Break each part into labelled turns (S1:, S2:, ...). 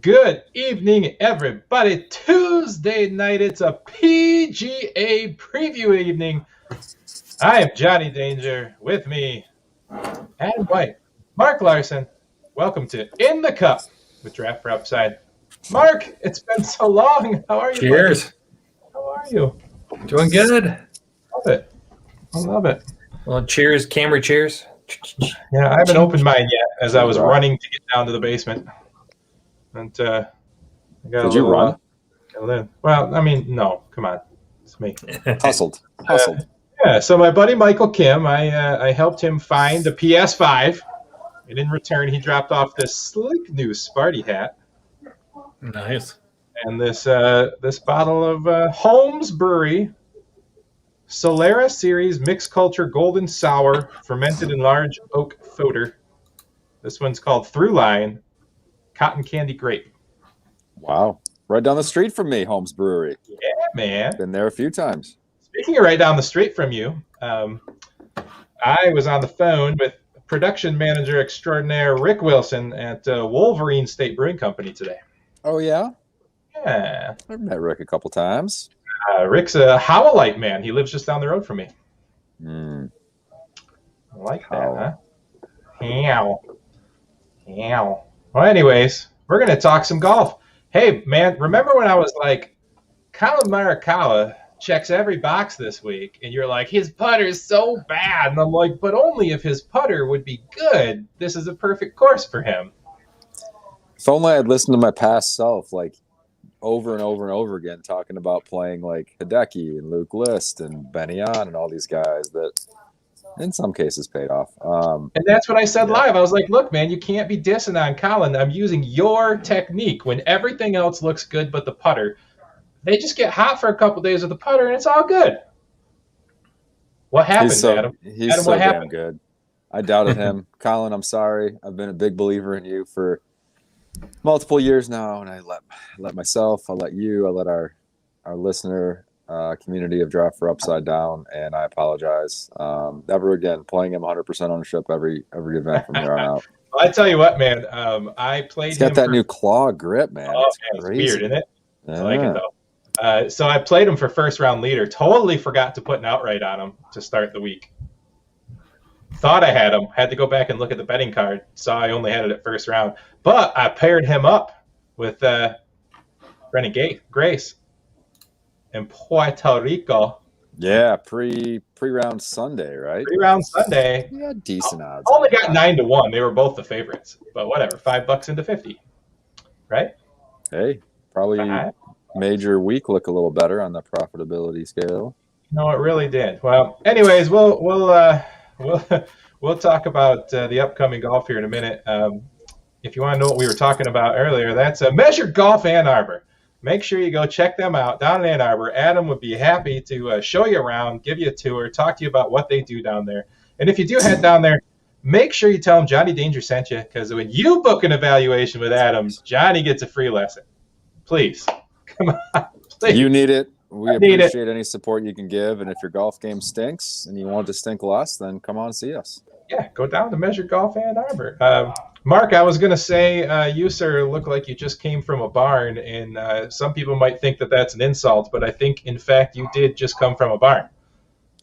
S1: Good evening, everybody. Tuesday night, it's a PGA preview evening. I am Johnny Danger. With me, Adam White, Mark Larson. Welcome to In the Cup with Draft for Upside. Mark, it's been so long. How are you?
S2: Cheers.
S1: Buddy? How are you?
S2: Doing good.
S1: Love it. I love it.
S2: Well, cheers, camera cheers.
S1: Yeah, I haven't opened mine yet as I was running to get down to the basement. And I got
S3: Did you run?
S1: Well, I mean, no. Come on, it's me.
S3: Hustled.
S1: Yeah. So my buddy Michael Kim, I helped him find the PS5, and in return, he dropped off this slick new Sparty hat.
S2: Nice.
S1: And this bottle of Holmes Brewery Solera Series Mixed Culture Golden Sour, fermented in large oak foeder. This one's called Through Line Cotton Candy Grape.
S3: Wow. Right down the street from me, Holmes Brewery.
S1: Yeah, man.
S3: Been there a few times.
S1: Speaking of right down the street from you, I was on the phone with production manager extraordinaire Rick Wilson at Wolverine State Brewing Company today.
S3: Oh, yeah?
S1: Yeah.
S3: I've met Rick a couple times.
S1: Rick's a Howellite man. He lives just down the road from me. I like that, huh? Meow. Well, anyways, we're going to talk some golf. Hey, man, remember when I was like, Colin Morikawa checks every box this week, and you're like, his putter's so bad. And I'm like, but only if his putter would be good. This is a perfect course for him.
S3: If only I'd listened to my past self, like, over and over and over again, talking about playing like Hideki and Luke List and Benny On and all these guys that in some cases paid off.
S1: And that's what I said live. I was like, look, man, you can't be dissing on Colin. I'm using your technique when everything else looks good but the putter. They just get hot for a couple days with the putter, and it's all good. What happened, Adam?
S3: He's
S1: Adam,
S3: so
S1: what
S3: damn
S1: happened?
S3: good. I douded him. Colin, I'm sorry. I've been a big believer in you for multiple years now, and I let myself, I let you, I let our listener community of Draft for Upside down, and I apologize. Never again. Playing him 100% ownership every event from here on out.
S1: Well, I tell you what, man. I played.
S3: He's got that new claw grip, man.
S1: Oh,
S3: it's
S1: man, it's weird, isn't it?
S3: Yeah.
S1: I like it though. So I played him for first round leader. Totally forgot to put an outright on him to start the week. Thought I had him. Had to go back and look at the betting card. Saw I only had it at first round. But I paired him up with Brennan Grace in Puerto Rico.
S3: Yeah, pre-round Sunday, right?
S1: Pre-round Sunday.
S3: Yeah, decent odds.
S1: Only got 9-1. They were both the favorites. But whatever, $5 into 50. Right?
S3: Hey, probably made your week look a little better on the profitability scale.
S1: No, it really did. Well, anyways, we'll talk about the upcoming golf here in a minute. If you want to know what we were talking about earlier, that's Measured Golf Ann Arbor. Make sure you go check them out down in Ann Arbor. Adam would be happy to show you around, give you a tour, talk to you about what they do down there. And if you do head down there, make sure you tell him Johnny Danger sent you, because when you book an evaluation with Adam, Johnny gets a free lesson. Please. Come on. Please.
S3: You need it. We appreciate any support you can give. And if your golf game stinks and you want it to stink less, then come on and see us.
S1: Yeah, go down to Measured Golf Ann Arbor. Mark, I was going to say you, sir, look like you just came from a barn, and some people might think that that's an insult, but I think, in fact, you did just come from a barn.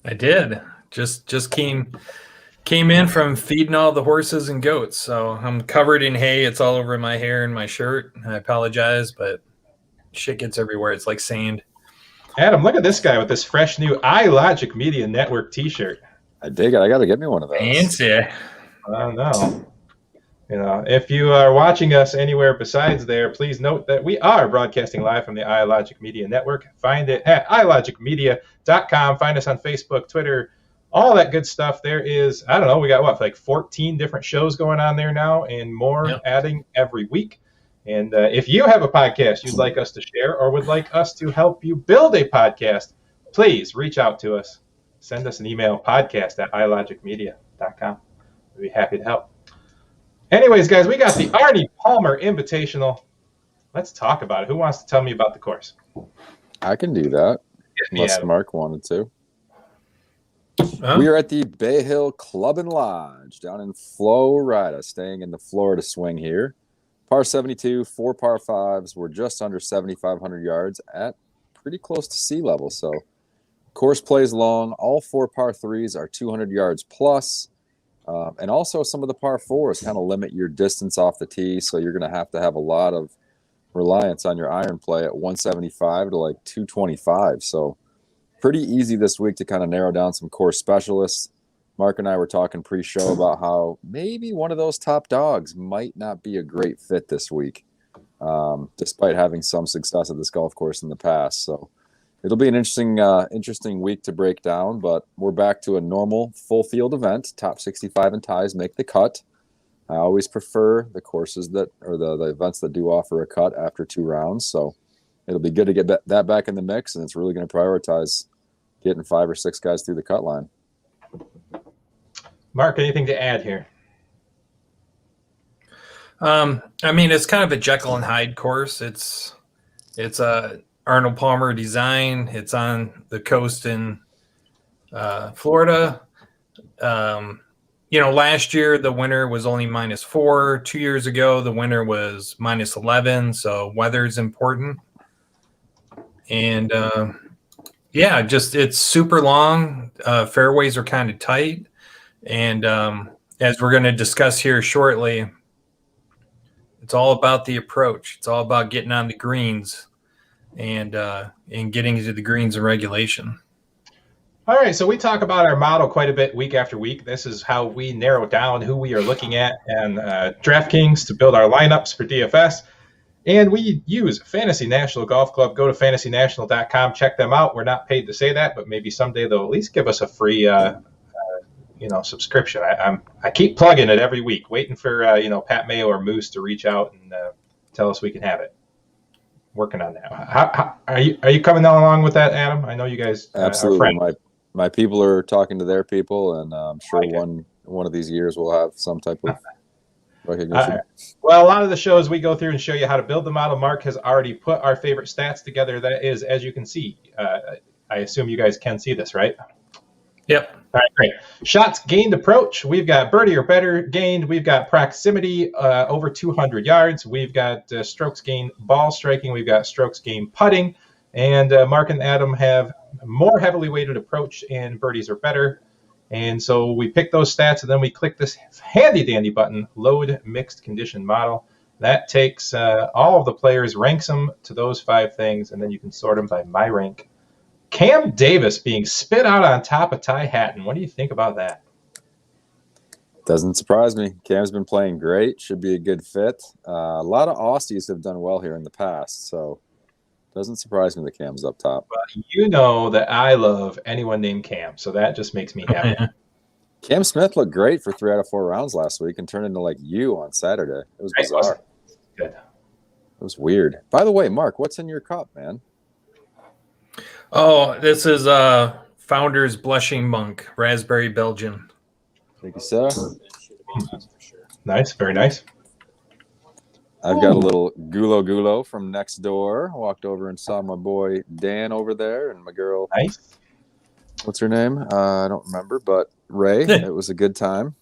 S2: I did. Just came in from feeding all the horses and goats, so I'm covered in hay. It's all over my hair and my shirt. I apologize, but shit gets everywhere. It's like sand.
S1: Adam, look at this guy with this fresh new iLogic Media Network T-shirt.
S3: I dig it. I got to get me one of those.
S2: Fancy.
S1: I don't know. You know, if you are watching us anywhere besides there, please note that we are broadcasting live from the iLogic Media Network. Find it at ilogicmedia.com. Find us on Facebook, Twitter, all that good stuff. There is, I don't know, we got what, like 14 different shows going on there now and more
S2: Yep.
S1: adding every week. And if you have a podcast you'd like us to share or would like us to help you build a podcast, please reach out to us. Send us an email, podcast@ilogicmedia.com. We'd be happy to help. Anyways, guys, we got the Arnie Palmer Invitational. Let's talk about it. Who wants to tell me about the course?
S3: I can do that, unless
S1: Adam.
S3: Mark wanted to.
S2: Huh?
S3: We are at the Bay Hill Club and Lodge down in Florida, staying in the Florida swing here. Par 72, 4 par 5s. We're just under 7,500 yards at pretty close to sea level. So course plays long. All 4 par 3s are 200 yards plus. And also some of the par 4s kind of limit your distance off the tee. So you're going to have a lot of reliance on your iron play at 175 to like 225. So pretty easy this week to kind of narrow down some course specialists. Mark and I were talking pre-show about how maybe one of those top dogs might not be a great fit this week, despite having some success at this golf course in the past. So it'll be an interesting week to break down, but we're back to a normal full field event. Top 65 and ties make the cut. I always prefer the courses the events that do offer a cut after 2 rounds. So it'll be good to get that back in the mix, and it's really going to prioritize getting 5 or 6 guys through the cut line.
S1: Mark, anything to add here?
S2: I mean, it's kind of a Jekyll and Hyde course. It's a Arnold Palmer design. It's on the coast in Florida. Last year the winter was only -4. 2 years ago the winter was -11. So weather is important. And it's super long. Fairways are kind of tight. And as we're going to discuss here shortly, it's all about the approach. It's all about getting on the greens and getting to the greens in regulation.
S1: All right, so we talk about our model quite a bit week after week. This is how we narrow down who we are looking at and DraftKings to build our lineups for DFS. And we use Fantasy National Golf Club. Go to fantasynational.com, check them out. We're not paid to say that, but maybe someday they'll at least give us a free subscription. I keep plugging it every week, waiting for Pat Mayo or Moose to reach out and tell us we can have it. Working on that. How are you coming along with that, Adam? I know you guys
S3: absolutely. My people are talking to their people, and I'm sure one of these years we'll have some type of recognition.
S1: Well, a lot of the shows we go through and show you how to build the model. Mark has already put our favorite stats together. That is, as you can see. I assume you guys can see this, right?
S2: Yep.
S1: All right, great. Shots gained approach. We've got birdie or better gained. We've got proximity over 200 yards. We've got strokes gained ball striking. We've got strokes gained putting. And Mark and Adam have more heavily weighted approach and birdies or better. And so we pick those stats, and then we click this handy-dandy button, Load Mixed Condition Model. That takes all of the players, ranks them to those 5 things, and then you can sort them by my rank. Cam Davis being spit out on top of Ty Hatton. What do you think about that?
S3: Doesn't surprise me. Cam's been playing great. Should be a good fit. A lot of Aussies have done well here in the past, so doesn't surprise me that Cam's up top.
S1: Well, you know that I love anyone named Cam, so that just makes me happy.
S3: Cam Smith looked great for 3 out of 4 rounds last week and turned into like you on Saturday. It was bizarre.
S1: Good.
S3: It was weird. By the way, Mark, what's in your cup, man?
S2: Oh, this is Founder's Blushing Monk, Raspberry Belgian.
S3: Thank you, sir.
S1: Nice, very nice.
S3: I've got a little gulo from next door. Walked over and saw my boy Dan over there and my girl.
S1: Nice.
S3: What's her name? I don't remember, but Ray. It was a good time.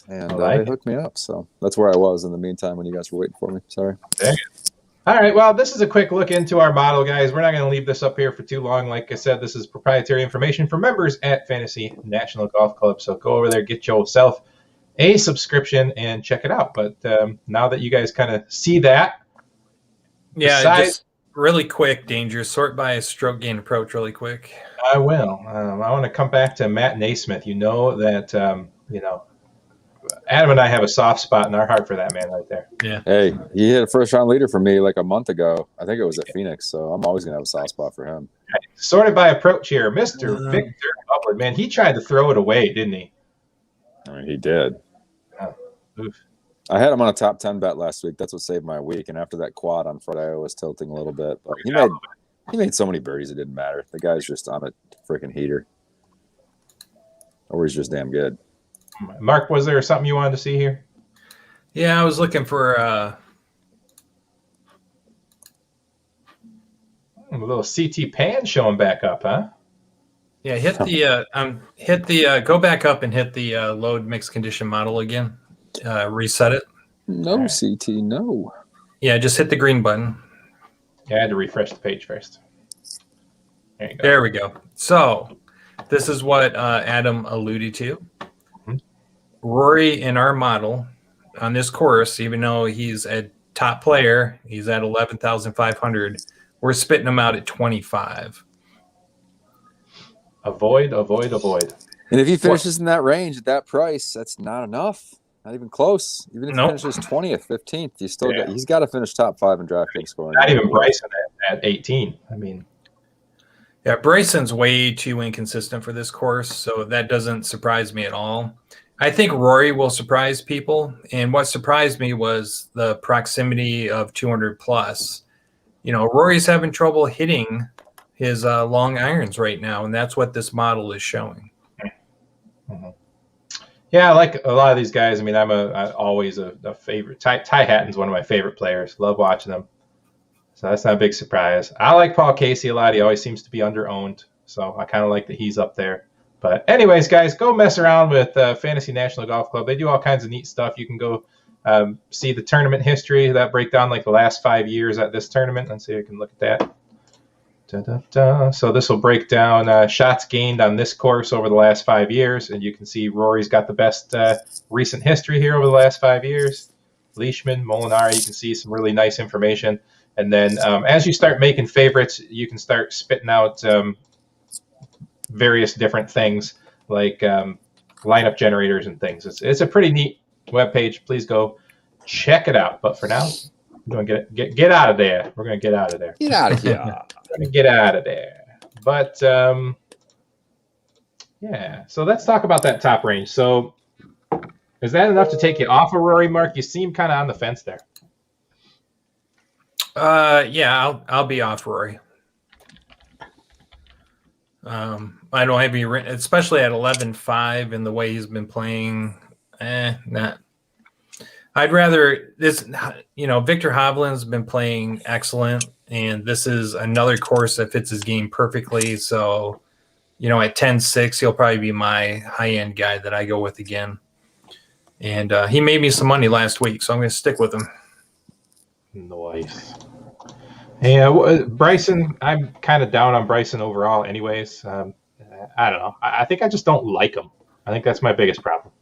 S3: And they hooked me up. So that's where I was in the meantime when you guys were waiting for me. Sorry.
S1: Dang it. All right, well, this is a quick look into our model, guys. We're not going to leave this up here for too long. Like I said, this is proprietary information for members at Fantasy National Golf Club. So go over there, get yourself a subscription, and check it out. But now that you guys kind of see that.
S2: Yeah, just really quick, Danger. Sort by stroke gain approach really quick.
S1: I will. I want to come back to Matt Naismith. You know that, Adam and I have a soft spot in our heart for that man right there.
S2: Yeah.
S3: Hey, he hit a first-round leader for me like a month ago. I think it was at Phoenix, so I'm always going to have a soft spot for him.
S1: Sorted by approach here. Mr. Victor Hubbard, man, he tried to throw it away, didn't he?
S3: I mean, he did.
S1: Oh, oof.
S3: I had him on a top 10 bet last week. That's what saved my week. And after that quad on Friday, I was tilting a little bit. But he made so many birdies it didn't matter. The guy's just on a freaking heater. Or he's just damn good.
S1: Mark, was there something you wanted to see here?
S2: Yeah, I was looking for
S1: a little CT pan showing back up, huh?
S2: Yeah, hit the go back up and hit the load mixed condition model again. Reset it.
S3: No, right. CT, no.
S2: Yeah, just hit the green button.
S1: Yeah, I had to refresh the page first. There you go.
S2: There we go. So this is what Adam alluded to. Mm-hmm. Rory in our model on this course, even though he's a top player, he's at 11,500. We're spitting him out at 25.
S1: Avoid.
S3: And if he finishes in that range at that price, that's not enough. Not even close. Even if he finishes 20th, 15th, he's got to finish top 5 in DraftKings scoring.
S1: Not even Bryson at 18. I mean,
S2: yeah, Bryson's way too inconsistent for this course, so that doesn't surprise me at all. I think Rory will surprise people, and what surprised me was the proximity of 200 plus. You know, Rory's having trouble hitting his long irons right now, and that's what this model is showing.
S1: Mm-hmm. Yeah, I like a lot of these guys. I mean, I'm always a favorite. Ty Hatton's one of my favorite players. Love watching him. So that's not a big surprise. I like Paul Casey a lot. He always seems to be under-owned. So I kind of like that he's up there. But anyways, guys, go mess around with Fantasy National Golf Club. They do all kinds of neat stuff. You can go see the tournament history, that breakdown like the last 5 years at this tournament. Let's see if you can look at that. So this will break down shots gained on this course over the last 5 years, and you can see Rory's got the best recent history here over the last 5 years. Leishman, Molinari, you can see some really nice information. And then as you start making favorites, you can start spitting out various different things like lineup generators and things. It's a pretty neat webpage. Please go check it out. But for now, we're going to get out of there. We're going to get out of there.
S3: Get out of here.
S1: Get out of there. But yeah, so let's talk about that top range. So is that enough to take you off of Rory, Mark? You seem kind of on the fence there.
S2: Yeah, I'll be off Rory. I don't have any, especially at 11.5 and the way he's been playing. Not. I'd rather this. You know, Victor Hovland's been playing excellent. And this is another course that fits his game perfectly. So, you know, at 10-6, he'll probably be my high-end guy that I go with again. And he made me some money last week, so I'm going to stick with him.
S1: Nice. Yeah, Bryson, I'm kind of down on Bryson overall anyways. I don't know. I think I just don't like him. I think that's my biggest problem.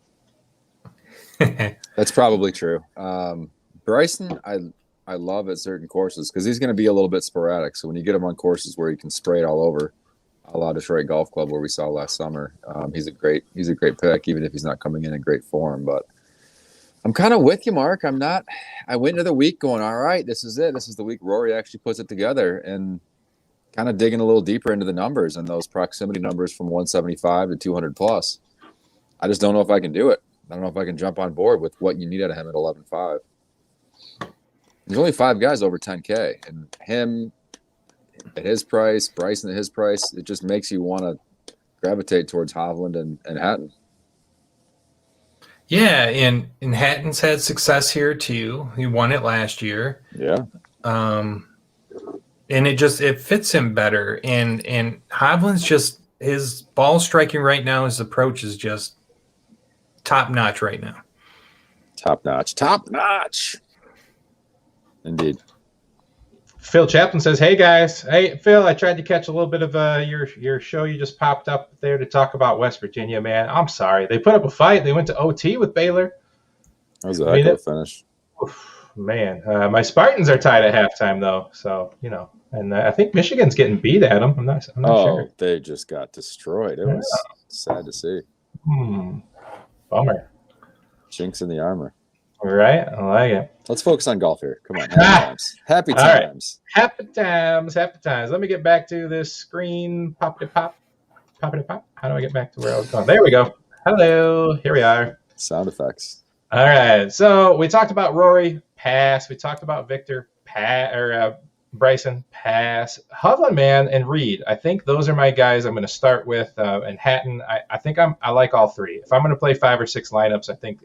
S3: That's probably true. Bryson, I love at certain courses because he's going to be a little bit sporadic. So when you get him on courses where he can spray it all over, a la Detroit Golf Club where we saw last summer, he's a great pick, even if he's not coming in great form. But I'm kind of with you, Mark. I went into the week going, all right, this is it. This is the week Rory actually puts it together, and kind of digging a little deeper into the numbers and those proximity numbers from 175 to 200 plus. I just don't know if I can do it. I don't know if I can jump on board with what you need out of him at 11.5. There's only 5 guys over 10K, and him at his price, Bryson at his price, it just makes you want to gravitate towards Hovland and Hatton.
S2: Yeah, and Hatton's had success here too. He won it last year.
S3: Yeah.
S2: And it fits him better. And Hovland's just, his ball striking right now, his approach is just top notch right now.
S3: Top notch. Indeed.
S1: Phil Chaplin says, "Hey guys, hey Phil, I tried to catch a little bit of your show. You just popped up there to talk about West Virginia, man. I'm sorry, they put up a fight. They went to OT with Baylor.
S3: That was a heck of a finish.
S1: Oof, man, my Spartans are tied at halftime though, so you know, and I think Michigan's getting beat at them. I'm not sure.
S3: They just got destroyed. It was sad to see.
S1: Bummer.
S3: Chinks in the armor.
S1: All right, I like it.
S3: Let's focus on golf here. Come on, happy times. Happy
S1: All right.
S3: times.
S1: Happy times, happy times. Let me get back to this screen. Poppity pop. Poppity pop. How do I get back to where I was going? There we go. Hello. Here we are.
S3: Sound effects.
S1: All right. So we talked about Rory, pass. We talked about Victor, Bryson, pass. Hovland, man, and Reed. I think those are my guys I'm going to start with. And Hatton, I think I like all three. If I'm going to play 5 or 6 lineups, I think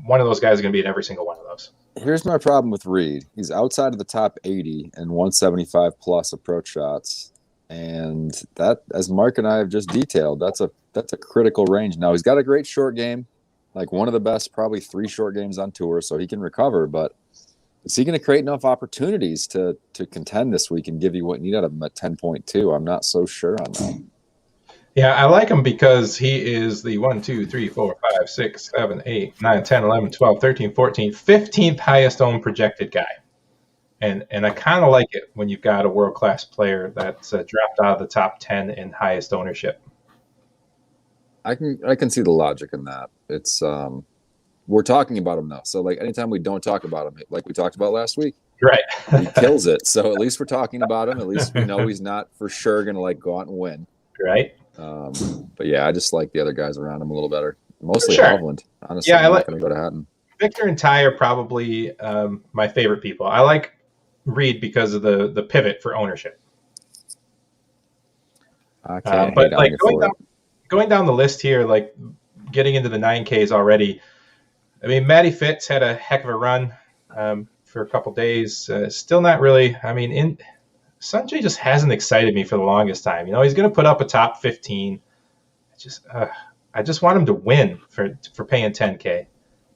S1: one of those guys is going to be in every single one of those.
S3: Here's my problem with Reed. He's outside of the top 80 and 175 plus approach shots. And that, as Mark and I have just detailed, that's a critical range. Now, he's got a great short game, like one of the best, probably 3 short games on tour, so he can recover. But is he going to create enough opportunities to contend this week and give you what you need out of him at 10.2? I'm not so sure on that.
S1: Yeah, I like him because he is the 1, 2, 3, 4, 5, 6, 7, 8, 9, 10, 11, 12, 13, 14, 15th highest owned projected guy. And I kind of like it when you've got a world-class player that's dropped out of the top 10 in highest ownership.
S3: I can see the logic in that. It's we're talking about him now. So like anytime we don't talk about him, like we talked about last week,
S1: right?
S3: He kills it. So at least we're talking about him. At least we know he's not for sure going to like go out and win.
S1: Right.
S3: But yeah, I just like the other guys around him a little better. Mostly
S1: sure.
S3: Hovland. Honestly,
S1: yeah,
S3: I'm not going to go to Hatton.
S1: Victor and Ty are probably my favorite people. I like Reed because of the pivot for ownership.
S3: I can't
S1: but like going down the list here, like getting into the 9Ks already. I mean, Matty Fitz had a heck of a run for a couple days. Still not really. I mean, Sanjay just hasn't excited me for the longest time. You know, he's going to put up a top 15. I just want him to win for paying 10K.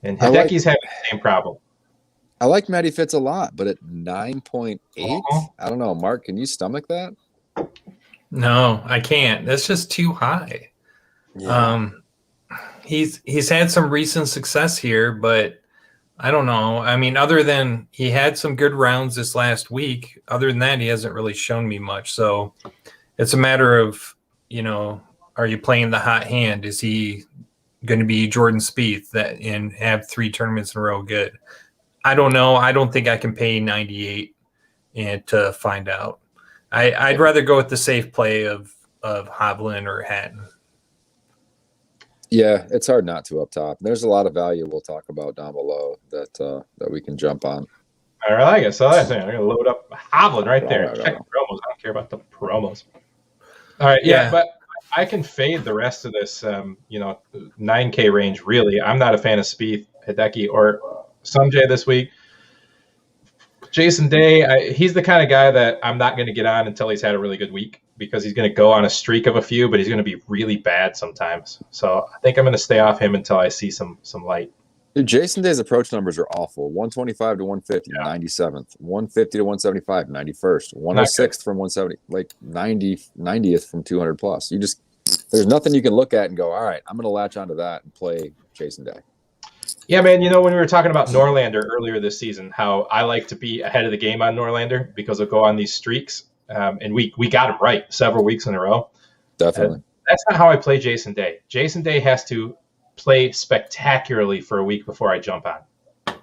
S1: And Hideki's having the same problem.
S3: I like Matty Fitz a lot, but at 9.8, I don't know. Mark, can you stomach that?
S2: No, I can't. That's just too high. Yeah. He's had some recent success here, but I don't know. I mean, other than he had some good rounds this last week, other than that, he hasn't really shown me much. So it's a matter of, you know, are you playing the hot hand? Is he going to be Jordan Spieth and have 3 tournaments in a row good? I don't know. I don't think I can pay 98 and to find out. I'd rather go with the safe play of Hovland or Hatton.
S3: Yeah, it's hard not to up top. There's a lot of value we'll talk about down below that we can jump on.
S1: All right, I guess so. I'm going to load up Hovland right there. Check the promos. I don't care about the promos. All right, yeah, but I can fade the rest of this, 9K range. Really, I'm not a fan of Spieth, Hideki, or Sanjay this week. Jason Day, he's the kind of guy that I'm not going to get on until he's had a really good week, because he's going to go on a streak of a few, but he's going to be really bad sometimes. So I think I'm going to stay off him until I see some light.
S3: Dude, Jason Day's approach numbers are awful. 125 to 150, 97th. 150 to 175, 91st. 106th from 170, like 90th from 200 plus. There's nothing you can look at and go, all right, I'm going to latch onto that and play Jason Day.
S1: Yeah, man, when we were talking about Norlander earlier this season, how I like to be ahead of the game on Norlander because he'll go on these streaks. And we got him right several weeks in a row.
S3: Definitely.
S1: That's not how I play Jason Day. Jason Day has to play spectacularly for a week before I jump on.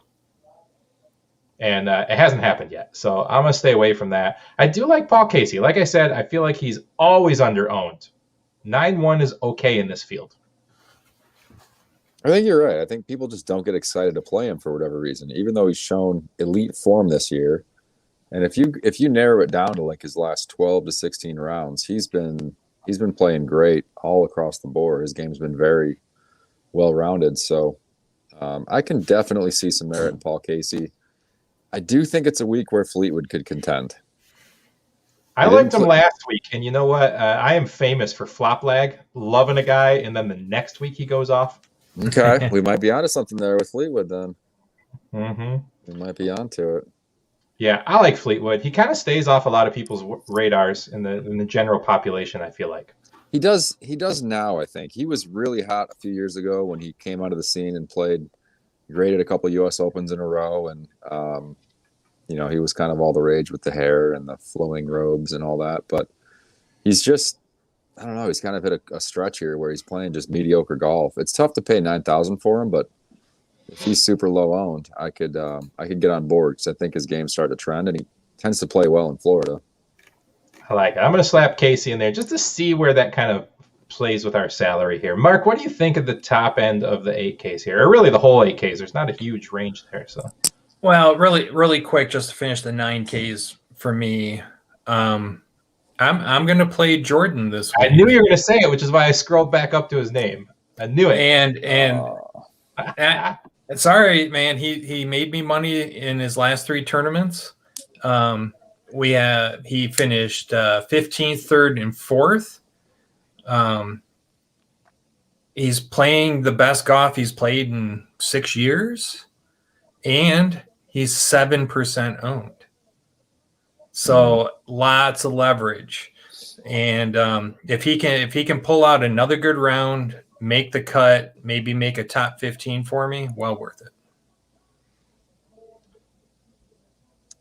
S1: And it hasn't happened yet. So I'm going to stay away from that. I do like Paul Casey. Like I said, I feel like he's always under-owned. 9-1 is okay in this field.
S3: I think you're right. I think people just don't get excited to play him for whatever reason, even though he's shown elite form this year. And if you narrow it down to like his last 12 to 16 rounds, he's been playing great all across the board. His game's been very well-rounded. So I can definitely see some merit in Paul Casey. I do think it's a week where Fleetwood could contend.
S1: I liked him last week, and you know what? I am famous for flop lag, loving a guy, and then the next week he goes off.
S3: Okay, we might be onto something there with Fleetwood then.
S1: Mm-hmm.
S3: We might be onto it.
S1: Yeah, I like Fleetwood. He kind of stays off a lot of people's radars in the general population, I feel like.
S3: He does now, I think. He was really hot a few years ago when he came out of the scene and played great at a couple of U.S. Opens in a row. And, he was kind of all the rage with the hair and the flowing robes and all that. But he's I don't know. He's kind of hit a stretch here where he's playing just mediocre golf. It's tough to pay 9,000 for him, but if he's super low owned, I could get on board because I think his game's starting to trend, and he tends to play well in Florida.
S1: I like it. I'm going to slap Casey in there just to see where that kind of plays with our salary here. Mark, what do you think of the top end of the 8Ks here, or really the whole 8Ks? There's not a huge range there, so.
S2: Well, really, really quick, just to finish the 9Ks for me. I'm going to play Jordan this week.
S1: I knew you were going to say it, which is why I scrolled back up to his name. I knew it.
S2: And it's all right, man. He made me money in his last 3 tournaments. He finished 15th, 3rd, and 4th. He's playing the best golf he's played in 6 years, and he's 7% owned. So lots of leverage. And if he can pull out another good round, make the cut, maybe make a top 15 for me, well worth it.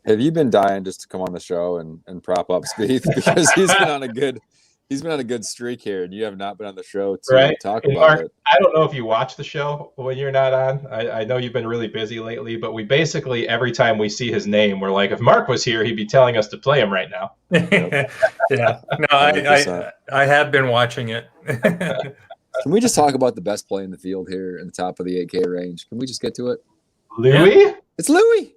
S3: Have you been dying just to come on the show and prop up Spieth because he's been on a good streak here, and you have not been on the show to talk about
S1: Mark,
S3: it.
S1: I don't know if you watch the show when you're not on. I know you've been really busy lately, but we basically every time we see his name, we're like, if Mark was here, he'd be telling us to play him right now.
S2: Yeah, no, I have been watching it.
S3: Can we just talk about the best play in the field here in the top of the 8K range? Can we just get to it?
S1: Louis?
S3: Yeah. It's Louis.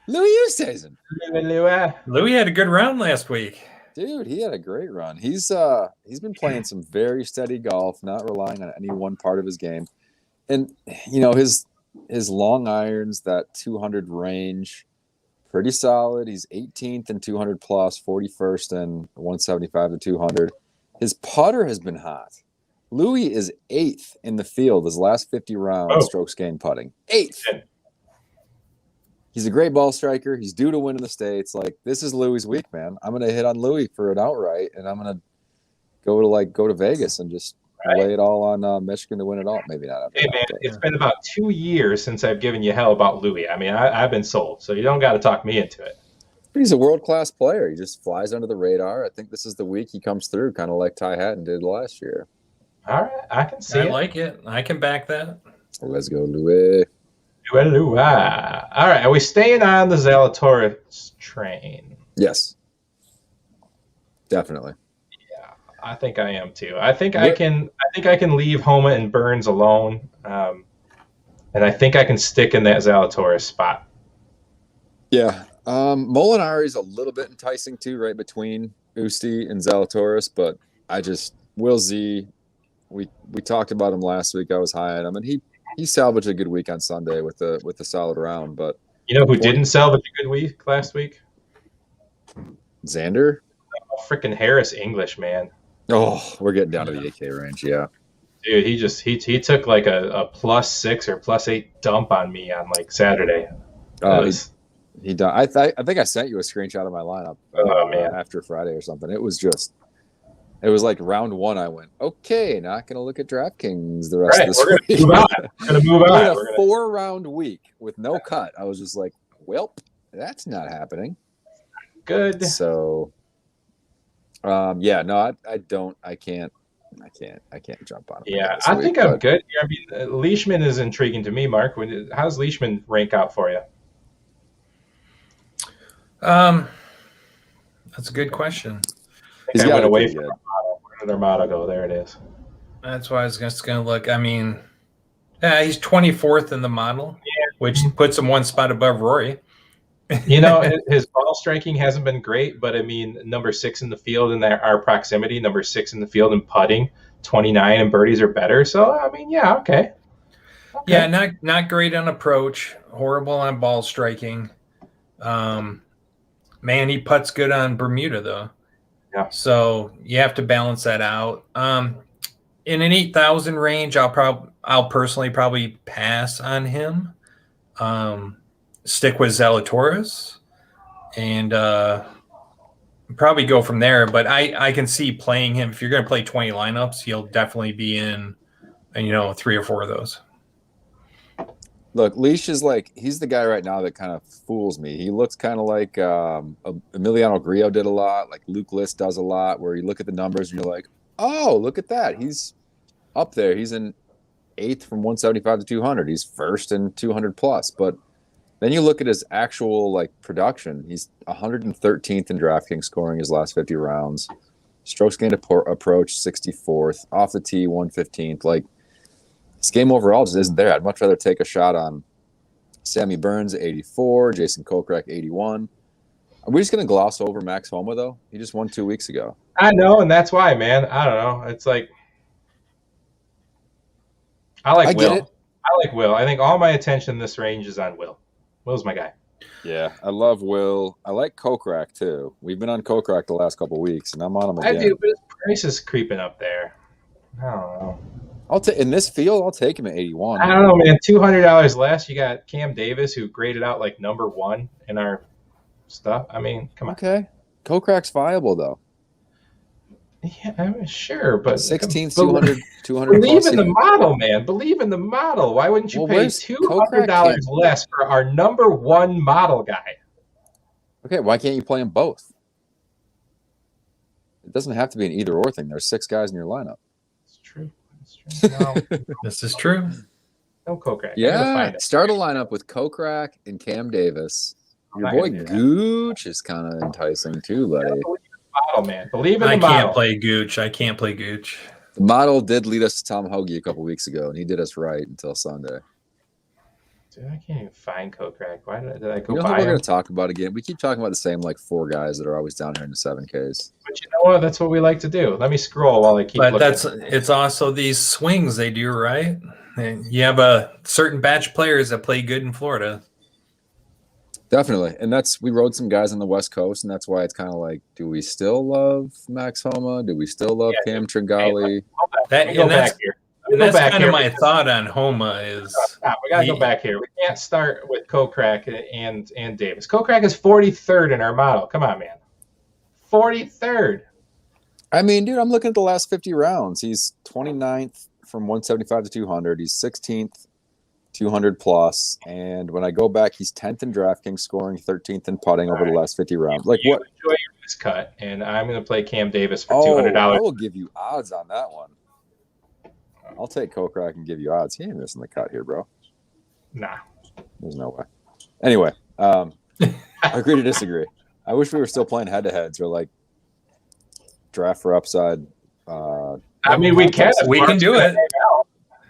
S3: Louis Oosthuizen.
S2: Louis had a good round last week.
S3: Dude, he had a great run. He's been playing some very steady golf, not relying on any one part of his game. And you know, his long irons, that 200 range, pretty solid. He's 18th and 200 plus, 41st and 175 to 200. His putter has been hot. Louis is 8th in the field his last 50 rounds strokes gained putting. 8th. He's a great ball striker. He's due to win in the States. Like, this is Louis' week, man. I'm gonna hit on Louis for an outright, and I'm gonna go to Vegas and just lay it all on Michigan to win it all. Maybe not.
S1: Hey man, it's been about 2 years since I've given you hell about Louis. I mean, I've been sold, so you don't got to talk me into it.
S3: He's a world-class player. He just flies under the radar. I think this is the week he comes through, kind of like Ty Hatton did last year.
S1: All right, I can see it.
S2: I like it. I can back that.
S3: Let's go, Louis.
S1: All right, are we staying on the Zalatoris train?
S3: Yes, definitely.
S1: Yeah, I think I am too. I think I can leave Homa and Burns alone, and I think I can stick in that Zalatoris spot.
S3: Yeah, Molinari's a little bit enticing too, right between Usti and Zalatoris, but Will Z. We talked about him last week. I was high on him, and he salvaged a good week on Sunday with a solid round. But
S1: you know who didn't salvage a good week last week?
S3: Xander.
S1: Freaking Harris English, man.
S3: Oh, we're getting down to the 8K range, yeah.
S1: Dude, he took like a +6 or +8 dump on me on like Saturday.
S3: He done. I think I sent you a screenshot of my lineup after Friday or something. It was like round 1. I went, okay, not going to look at DraftKings the rest of this week.
S1: We're going to move on.
S3: A 4-round week with no cut. I was just like, well, that's not happening.
S1: Good.
S3: So, I can't jump on him.
S1: Yeah, I think I'm good. I mean, Leishman is intriguing to me, Mark. How's Leishman rank out for you?
S2: That's a good question.
S3: He's got
S1: away from Where did Armado go? There it is.
S2: That's why I was just going to look. I mean, he's 24th in the model, which puts him one spot above Rory.
S1: You know, his ball striking hasn't been great, but I mean, number 6 in the field in our proximity, number 6 in the field in putting, 29 and birdies are better. So, I mean, yeah, okay.
S2: Yeah, not great on approach, horrible on ball striking. Man, he putts good on Bermuda, though.
S1: Yeah.
S2: So you have to balance that out. In an 8,000 range, I'll personally probably pass on him. Stick with Zalatoris and probably go from there. But I can see playing him. If you're going to play 20 lineups, he'll definitely be in, 3 or 4 of those.
S3: Look, Leash is like, he's the guy right now that kind of fools me. He looks kind of like Emiliano Grillo did a lot, like Luke List does a lot, where you look at the numbers and you're like, oh, look at that. He's up there. He's in 8th from 175 to 200. He's first in 200 plus. But then you look at his actual like production. He's 113th in DraftKings scoring his last 50 rounds. Strokes gained approach 64th. Off the tee 115th. Like, this game overall just isn't there. I'd much rather take a shot on Sammy Burns, 84, Jason Kokrak, 81. Are we just going to gloss over Max Homa, though? He just won 2 weeks ago.
S1: I know, and that's why, man. I don't know. It's like I like Will. I like Will. I think all my attention in this range is on Will. Will's my guy.
S3: Yeah, I love Will. I like Kokrak, too. We've been on Kokrak the last couple of weeks, and I'm on him again.
S1: I do, but his price is creeping up there. I don't know.
S3: In this field, I'll take him at 81.
S1: I don't know, man. $200 less. You got Cam Davis, who graded out like number 1 in our stuff. I mean, come on.
S3: Okay. Kokrak's viable, though.
S1: Yeah, I mean, sure, but
S3: 16th, 200
S1: Believe
S3: plus
S1: in the model, man. Believe in the model. Why wouldn't you pay $200 less for our number 1 model guy?
S3: Okay, why can't you play them both? It doesn't have to be an either-or thing. There's 6 guys in your lineup.
S1: It's true. No,
S2: This is true.
S1: no Kokrak.
S3: Yeah, start a lineup with Kokrak and Cam Davis. Your boy Gooch is kind of enticing too, buddy.
S1: Model, man. Believe in the model.
S2: I can't play Gooch. I can't play Gooch.
S3: The model did lead us to Tom Hoagie a couple weeks ago, and he did us right until Sunday.
S1: Dude, I can't even find Kokrak. Why did I go
S3: You know
S1: buy
S3: how we're
S1: him?
S3: going to talk about again? We keep talking about the same like 4 guys that are always down here in the 7Ks.
S1: But you know what? That's what we like to do. Let me scroll while I keep
S2: But
S1: looking.
S2: it's also these swings they do, right? And you have a certain batch of players that play good in Florida.
S3: Definitely. And we rode some guys on the West Coast, and that's why it's kind of like, do we still love Max Homa? Do we still love Cam Tringali?
S2: That's kind of my thought on Homa is...
S1: we got to go back here. We can't start with Kokrak and Davis. Kokrak is 43rd in our model. Come on, man. 43rd.
S3: I mean, dude, I'm looking at the last 50 rounds. He's 29th from 175 to 200. He's 16th, 200 plus. And when I go back, he's 10th in DraftKings, scoring 13th in putting over the last 50 rounds. Like, what?
S1: Enjoy your miscut, and I'm going to play Cam Davis for $200.
S3: I will give you odds on that one. I'll take Kokrak and give you odds. He ain't missing the cut here, bro.
S1: Nah.
S3: There's no way. Anyway, I agree to disagree. I wish we were still playing head-to-heads or like draft for upside.
S1: I mean, we can
S2: do it.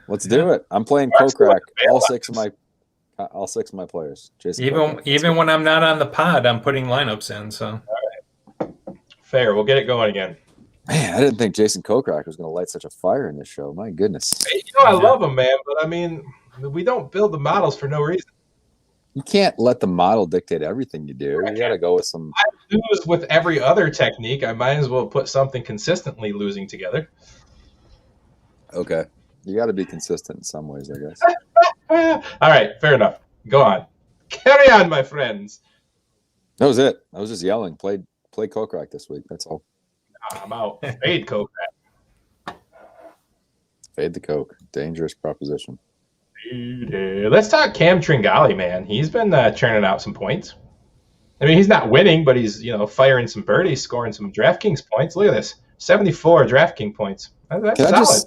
S3: Let's do it. I'm playing Kokrak. All six of my players.
S2: Even when I'm not on the pod, I'm putting lineups in. So
S1: fair. We'll get it going again.
S3: Man, I didn't think Jason Kokrak was going to light such a fire in this show. My goodness.
S1: You know, I love him, man, but I mean, we don't build the models for no reason.
S3: You can't let the model dictate everything you do. You got to go with some.
S1: I lose with every other technique. I might as well put something consistently losing together.
S3: Okay. You got to be consistent in some ways, I guess.
S1: All right, fair enough. Go on. Carry on, my friends.
S3: That was it. I was just yelling. Play Kokrak this week. That's all.
S1: I'm out. Fade Kokrak.
S3: Fade the Coke. Dangerous proposition.
S1: Let's talk Cam Tringali, man. He's been churning out some points. I mean, he's not winning, but he's firing some birdies, scoring some DraftKings points. Look at this, 74 DraftKings points. That's solid.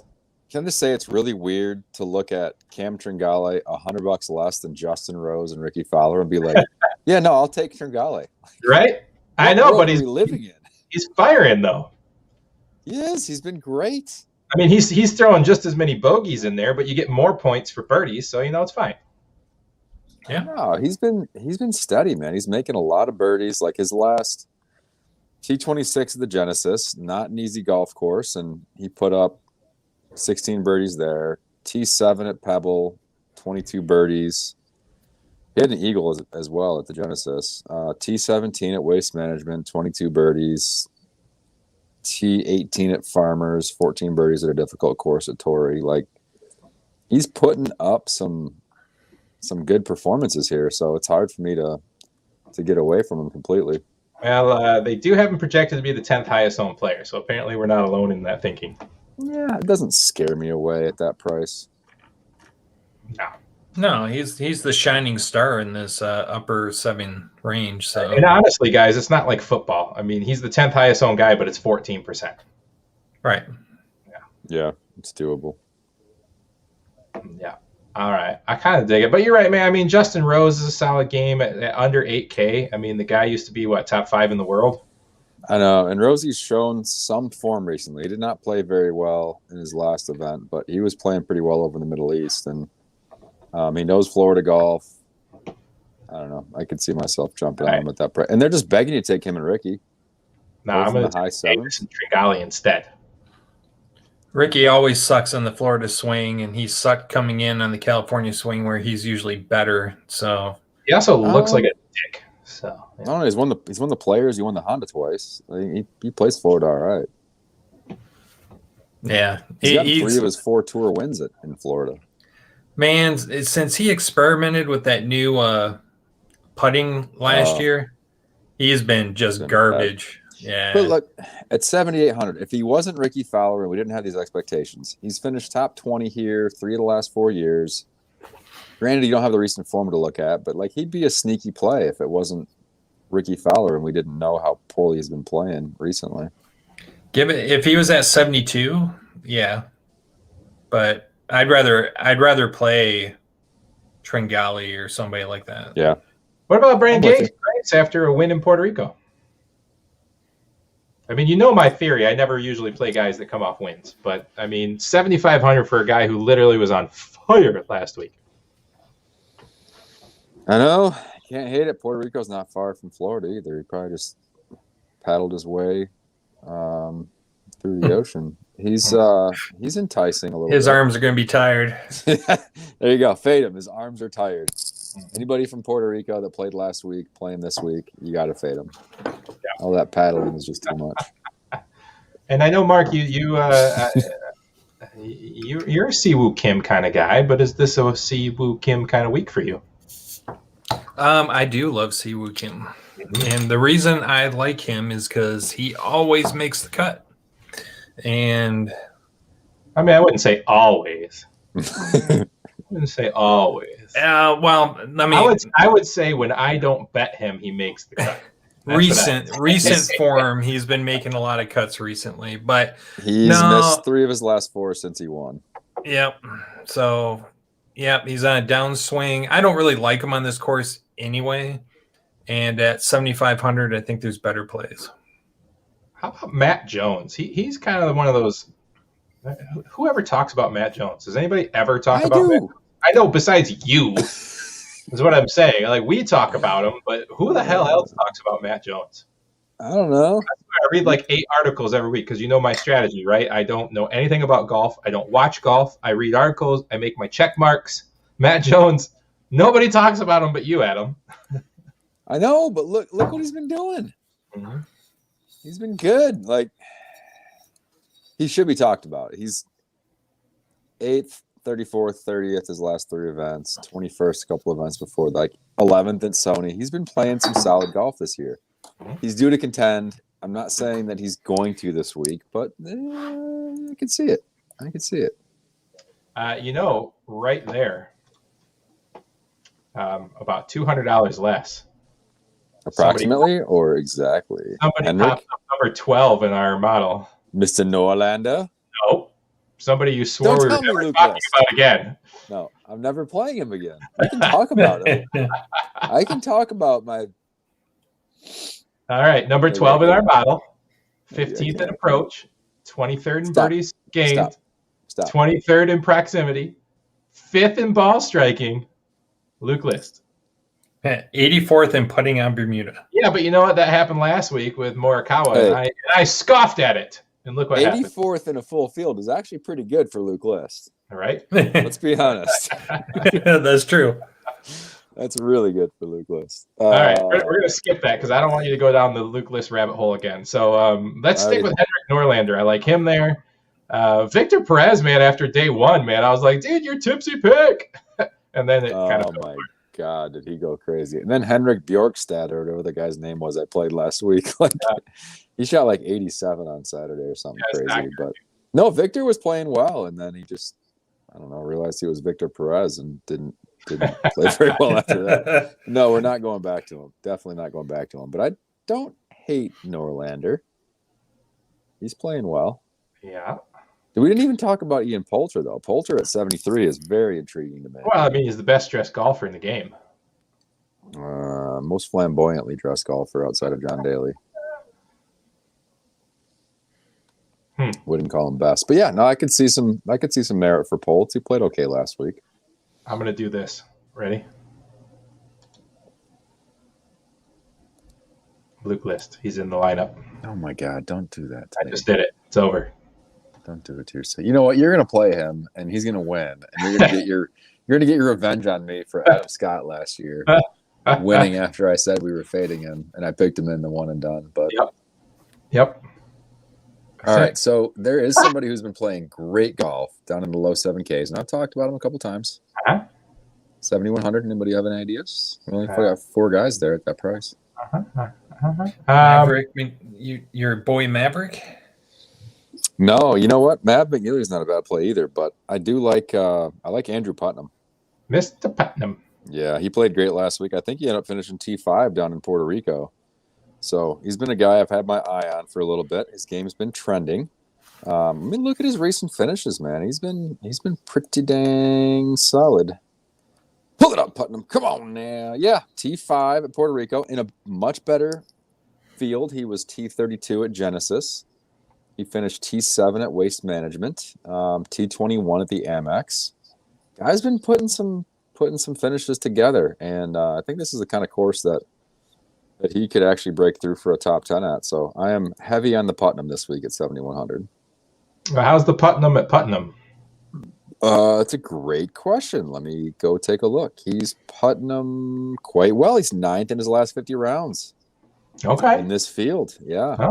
S3: Can I just say it's really weird to look at Cam Tringali $100 less than Justin Rose and Ricky Fowler and be like, yeah, no, I'll take Tringali.
S1: Right? I know, but he's
S3: living in.
S1: He's firing though.
S3: He is. He's been great.
S1: I mean, he's throwing just as many bogeys in there, but you get more points for birdies, so it's fine.
S2: Yeah.
S3: No, he's been steady, man. He's making a lot of birdies. Like his last T26 of the Genesis, not an easy golf course, and he put up 16 birdies there. T7 at Pebble, 22 birdies. He had an eagle as well at the Genesis. T17 at Waste Management, 22 birdies. T18 at Farmers, 14 birdies at a difficult course at Torrey. Like, he's putting up some good performances here, so it's hard for me to get away from him completely.
S1: Well, they do have him projected to be the 10th highest owned player, so apparently we're not alone in that thinking.
S3: Yeah, it doesn't scare me away at that price.
S1: No.
S2: No, he's the shining star in this upper 7 range. So,
S1: And honestly, guys, it's not like football. I mean, he's the 10th highest owned guy, but it's 14%.
S2: right.
S3: Yeah, it's doable.
S1: Yeah. All right. I kind of dig it. But you're right, man. I mean, Justin Rose is a solid game at under 8K. I mean, the guy used to be, top 5 in the world?
S3: I know, and Rosie's shown some form recently. He did not play very well in his last event, but he was playing pretty well over in the Middle East, and he knows Florida golf. I don't know. I could see myself jumping on him at that price. And they're just begging you to take him and Ricky.
S1: No, I'm going to
S3: high
S1: take
S3: sevens.
S1: Davis and Tringali instead.
S2: Ricky always sucks on the Florida swing, and he sucked coming in on the California swing where he's usually better. So
S1: he also looks like a dick. So
S3: I don't know. He's won the Players. He won the Honda twice. He plays Florida all right.
S2: Yeah,
S3: he's got 3 of his 4 tour wins in Florida.
S2: Man, since he experimented with that new putting last year, he's been just garbage. Yeah.
S3: But look, at 7,800, if he wasn't Ricky Fowler and we didn't have these expectations, he's finished top 20 here 3 of the last 4 years. Granted, you don't have the recent form to look at, but he'd be a sneaky play if it wasn't Ricky Fowler and we didn't know how poorly he's been playing recently.
S2: If he was at 72, yeah. But I'd rather play Tringali or somebody like that.
S3: Yeah.
S1: What about Brandon Gates after a win in Puerto Rico? I mean, my theory. I never usually play guys that come off wins, but I mean, 7,500 for a guy who literally was on fire last week.
S3: I know. Can't hate it. Puerto Rico's not far from Florida either. He probably just paddled his way through the ocean. He's enticing a little.
S2: His arms are going to be tired.
S3: There you go. Fade him. His arms are tired. Anybody from Puerto Rico that played last week playing this week, you got to fade him. Yeah. All that paddling is just too much.
S1: And I know, Mark, you're a Siwoo Kim kind of guy, but is this a Siwoo Kim kind of week for you?
S2: I do love Siwoo Kim. And the reason I like him is because he always makes the cut. And
S1: I mean, I wouldn't say always.
S2: Well, I mean,
S1: I would say when I don't bet him, he makes the cut.
S2: Recent form, he's been making a lot of cuts recently, but
S3: he's missed 3 of his last 4 since he won.
S2: Yep. So, he's on a downswing. I don't really like him on this course anyway. And at 7,500, I think there's better plays.
S1: How about Matt Jones? He's kind of one of those. Whoever talks about Matt Jones? Does anybody ever talk about Matt Jones? I know besides you is what I'm saying. We talk about him, but who the hell else talks about Matt Jones?
S3: I don't know.
S1: I read 8 articles every week because my strategy, right? I don't know anything about golf. I don't watch golf. I read articles. I make my check marks. Matt Jones, nobody talks about him but you, Adam.
S3: I know, but look what he's been doing.
S1: Mm-hmm.
S3: He's been good. He should be talked about. He's 8th, 34th, 30th his last 3 events, 21st a couple events before, 11th at Sony. He's been playing some solid golf this year. He's due to contend. I'm not saying that he's going to this week, but I can see it.
S1: Right there, about $200 less.
S3: Approximately or exactly?
S1: Somebody popped up number 12 in our model.
S3: Mr. Noah Landa?
S1: No. Somebody you swore we were never talking about again.
S3: No, I'm never playing him again. I can talk about him. I can talk about my...
S1: All right, number 12 in our model. 15th in approach. 23rd in birdies gained.
S3: Stop.
S1: 23rd in proximity. 5th in ball striking. Luke List.
S2: 84th in putting on Bermuda.
S1: Yeah, but you know what? That happened last week with Morikawa, and I scoffed at it. And look what
S3: 84th
S1: happened.
S3: 84th in a full field is actually pretty good for Luke List.
S1: All right.
S3: Let's be honest.
S2: That's true.
S3: That's really good for Luke List.
S1: All right, we're going to skip that because I don't want you to go down the Luke List rabbit hole again. So let's stick with Henrik Norlander. I like him there. Victor Perez, man, after day 1, man, I was like, dude, you're tipsy pick. And then it kind of...
S3: Oh, my God, did he go crazy. And then Henrik Bjorkstad, or whatever the guy's name was I played last week. He shot 87 on Saturday or something crazy. But no, Victor was playing well. And then he just, I don't know, realized he was Victor Perez and didn't didn't play very well after that. No, we're not going back to him. Definitely not going back to him. But I don't hate Norlander. He's playing well.
S1: Yeah.
S3: We didn't even talk about Ian Poulter, though. Poulter at 73 is very intriguing to me.
S1: Well, I mean, he's the best dressed golfer in the game.
S3: Most flamboyantly dressed golfer outside of John Daly. Wouldn't call him best, but yeah, no, I could see some merit for Poulter. He played okay last week.
S1: I'm gonna do this. Ready? Luke List. He's in the lineup.
S3: Oh my God! Don't do that.
S1: I just did it. It's over.
S3: Don't do it to yourself. You know what? You're gonna play him, and he's gonna win, and you're gonna get your revenge on me for Adam Scott last year, winning after I said we were fading him, and I picked him in the one and done. But
S1: yep.
S3: All right, so there is somebody who's been playing great golf down in the low 7Ks, and I've talked about him a couple times. 7,100. Anybody have any ideas? We only got 4 guys there at that price.
S2: Maverick, your boy Maverick.
S3: No, you know what? Mav McNeely's not a bad play either, but I do like I like Andrew Putnam.
S1: Mr. Putnam.
S3: Yeah, he played great last week. I think he ended up finishing T5 down in Puerto Rico. So he's been a guy I've had my eye on for a little bit. His game's been trending. I mean, look at his recent finishes, man. He's been pretty dang solid. Pull it up, Putnam. Come on now. Yeah, T5 at Puerto Rico in a much better field. He was T32 at Genesis. He finished T7 at Waste Management. T21 at the Amex. Guy's been putting some finishes together, and I think this is the kind of course that he could actually break through for a top 10 at. So I am heavy on the Putnam this week at 7,100.
S1: How's the Putnam at Putnam?
S3: It's a great question. Let me go take a look. He's Putnam quite well. He's 9th in his last 50 rounds.
S1: Okay.
S3: In this field, yeah.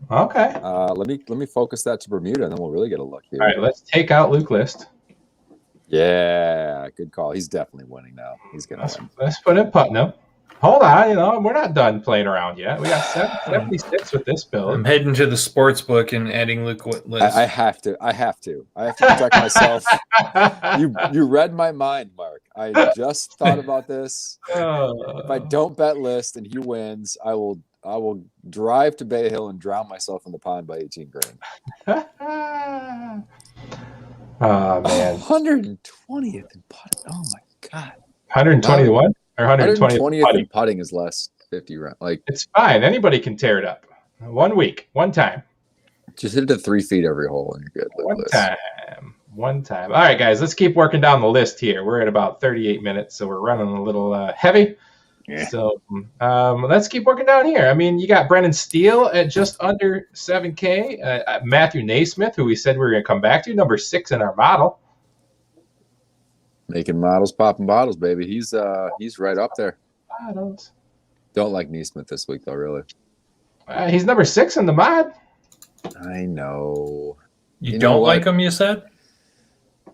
S1: Okay.
S3: Let me focus that to Bermuda, and then we'll really get a look here.
S1: All right, let's take out Luke List.
S3: Yeah, good call. He's definitely winning now. He's gonna win.
S1: Let's put in Putnam. Hold on, we're not done playing around yet. We got 76 with this build.
S2: I'm heading to the sports book and adding Luke List.
S3: I have to protect myself. You read my mind, Mark. I just thought about this. If I don't bet List and he wins, I will drive to Bay Hill and drown myself in the pond by 18 grand.
S1: Oh man,
S3: 120th in putting. Oh my God,
S1: 121 or
S3: 120th in putting is last 50 round. Like,
S1: it's fine. Anybody can tear it up. 1 week, one time.
S3: Just hit it to 3 feet every hole and you're good.
S1: One time. All right, guys, let's keep working down the list here. We're at about 38 minutes, so we're running a little heavy. Yeah. So let's keep working down here. I mean, you got Brennan Steele at just under 7K. Matthew Naismith, who we said we were going to come back to, number 6 in our model.
S3: Making models, popping bottles, baby. He's right up there.
S1: Bottles.
S3: Don't like Naismith this week, though, really.
S1: He's number 6 in the mod.
S3: I know.
S2: You don't like him, you said?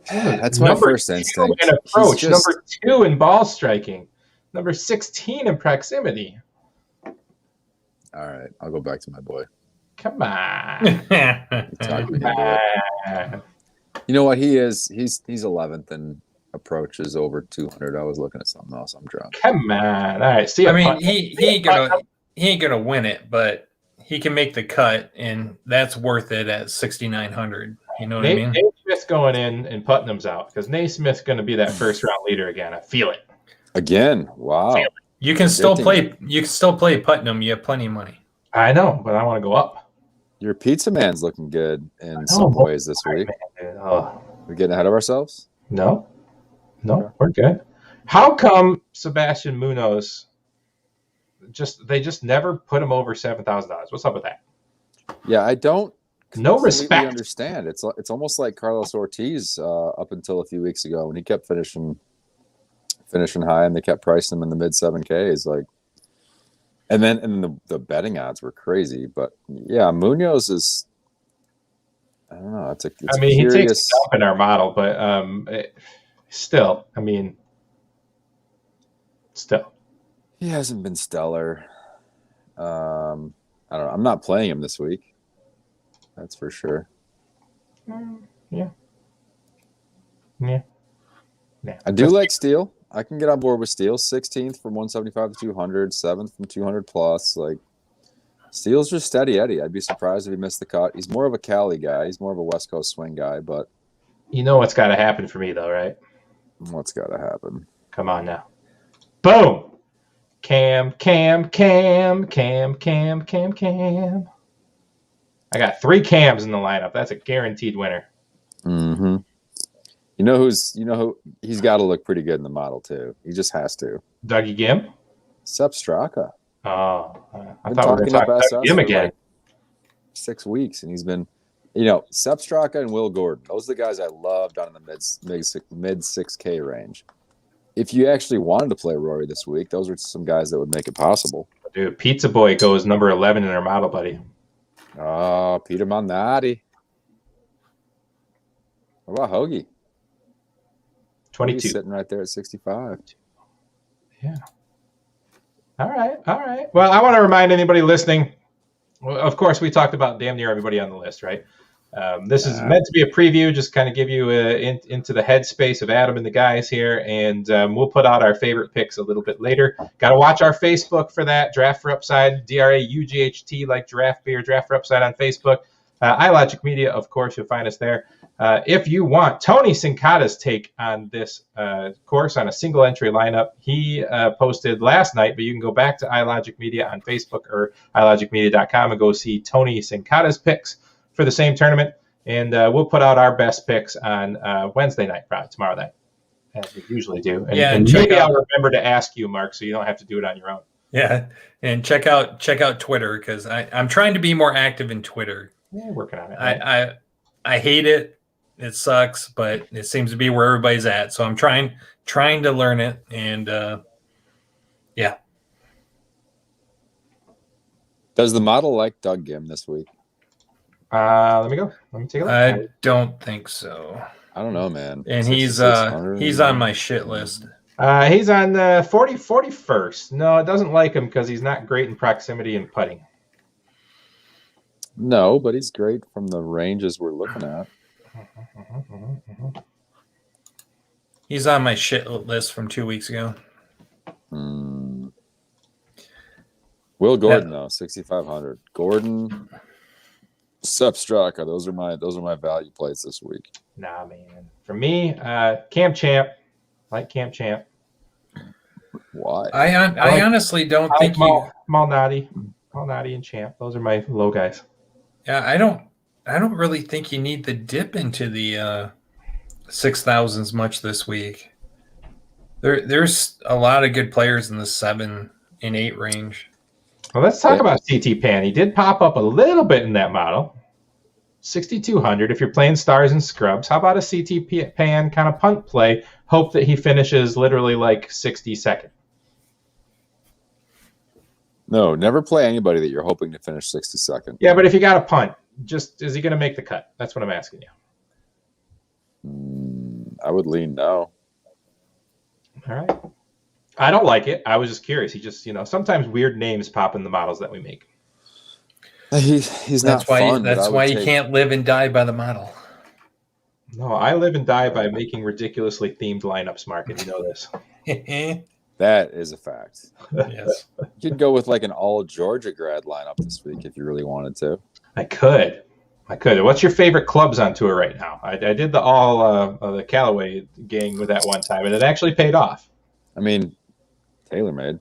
S3: That's my first instinct.
S1: In approach, number 2 in ball striking. Number 16 in proximity.
S3: All right, I'll go back to my boy.
S1: Come on.
S3: You know what he is? He's 11th and approach is over 200. I was looking at something else. I'm drunk.
S1: Come on. All right. See,
S2: I mean, he ain't gonna win it, but he can make the cut, and that's worth it at 6,900. You know what I mean?
S1: Naismith's going in and Putnam's out because Naismith's going to be that first round leader again. I feel it.
S3: Again, wow.
S2: You can still play. You can still play Putnam. You have plenty of money.
S1: I know, but I want to go up.
S3: Your pizza man's looking good in some ways this week. We're getting ahead of ourselves.
S1: No, we're good. How come Sebastian Munoz they just never put him over $7,000? What's up with that?
S3: Yeah, I don't.
S1: No respect.
S3: Understand. It's almost like Carlos Ortiz up until a few weeks ago when he kept finishing high and they kept pricing him in the mid 7Ks. Like, and then the betting odds were crazy. But yeah, Munoz is. I don't know.
S1: He takes a dump in our model, but still.
S3: He hasn't been stellar. I don't know. I'm not playing him this week. That's for sure.
S1: Yeah.
S3: I do like Steele. I can get on board with Steele. 16th from 175 to 200, 7th from 200 plus. Like, Steele's just steady Eddie. I'd be surprised if he missed the cut. He's more of a Cali guy. He's more of a West Coast swing guy, but
S1: You know what's got to happen for me, though, right?
S3: what's got to happen?
S1: Come on now. Boom! Cam. I got 3 Cams in the lineup. That's a guaranteed winner.
S3: Mm-hmm. You know who he's got to look pretty good in the model too. He just has to.
S1: Dougie Gim?
S3: Sep Straka.
S1: Oh, I
S3: Been
S1: thought we were
S3: talking
S1: talking
S3: up
S1: about
S3: SS
S1: Gim
S3: for
S1: again.
S3: like 6 weeks, and he's been, Sep Straka and Will Gordon. Those are the guys I love down in the mid 6K range. If you actually wanted to play Rory this week, those are some guys that would make it possible.
S1: Dude, Pizza Boy goes number 11 in our model, buddy.
S3: Oh, Peter Malnati. What about Hoagie?
S1: 22.
S3: He's sitting right there at 65.
S1: Yeah. All right. Well, I want to remind anybody listening, well, of course, we talked about damn near everybody on the list, right? This is meant to be a preview, just kind of give you into the headspace of Adam and the guys here, and we'll put out our favorite picks a little bit later. Got to watch our Facebook for that. Draft for Upside, DRAUGHT, like Giraffe Beer, Draft for Upside on Facebook. iLogic Media, of course, you'll find us there. If you want Tony Sincata's take on this course on a single entry lineup, he posted last night, but you can go back to iLogic Media on Facebook or ilogicmedia.com and go see Tony Sincata's picks for the same tournament. And we'll put out our best picks on Wednesday night, probably tomorrow night, as we usually do. And maybe I'll remember to ask you, Mark, so you don't have to do it on your own.
S2: Yeah, and check out Twitter, because I'm trying to be more active in Twitter.
S1: Yeah, working on it.
S2: I hate it. It sucks, but it seems to be where everybody's at. So I'm trying to learn it, and yeah.
S3: Does the model like Doug Gim this week?
S1: Let me take a look.
S2: I don't think so.
S3: I don't know, man.
S2: And he's on my shit list.
S1: He's on 41st. No, it doesn't like him because he's not great in proximity and putting.
S3: No, but he's great from the ranges we're looking at.
S2: He's on my shit list from 2 weeks ago.
S3: Will Gordon, though, 6,500. Gordon, Sep Straka. Those are my value plays this week.
S1: Nah, man. For me, Cam Champ. Like Cam Champ.
S3: Why?
S2: I honestly don't think
S1: Malnati and Champ. Those are my low guys.
S2: Yeah, I don't really think you need the dip into the 6,000s much this week. There's a lot of good players in the 7 and 8 range.
S1: Well, let's talk about CT Pan. He did pop up a little bit in that model. 6,200 if you're playing stars and scrubs. How about a CT Pan kind of punt play? Hope that he finishes literally like 62nd.
S3: No, never play anybody that you're hoping to finish 62nd.
S1: Yeah, but if you got a punt, is he going to make the cut? That's what I'm asking you.
S3: I would lean no.
S1: All right. I don't like it. I was just curious. He just, sometimes weird names pop in the models that we make.
S3: He's not fun.
S2: That's why you can't live and die by the model.
S1: No, I live and die by making ridiculously themed lineups, Mark, and you know this.
S3: That is a fact.
S2: Yes.
S3: You could go with like an all Georgia grad lineup this week if you really wanted to.
S1: I could. What's your favorite clubs on tour right now? I did the all the Callaway gang with that one time, and it actually paid off.
S3: I mean, TaylorMade.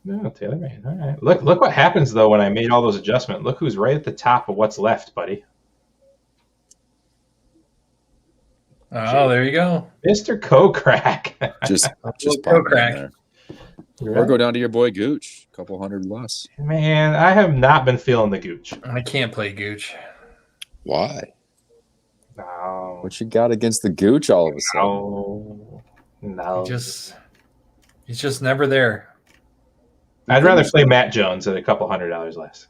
S1: No, TaylorMade. All right. Look what happens though when I made all those adjustments. Look who's right at the top of what's left, buddy.
S2: Oh, there you go,
S1: Mr. Kokrak.
S3: just
S2: Kokrak.
S3: Or go down to your boy Gooch, a couple hundred less.
S1: Man, I have not been feeling the Gooch.
S2: I can't play Gooch.
S3: Why?
S1: No.
S3: What you got against the Gooch all of a sudden?
S1: No.
S2: He's just never there.
S1: I'd rather play Matt Jones at a couple $100 less.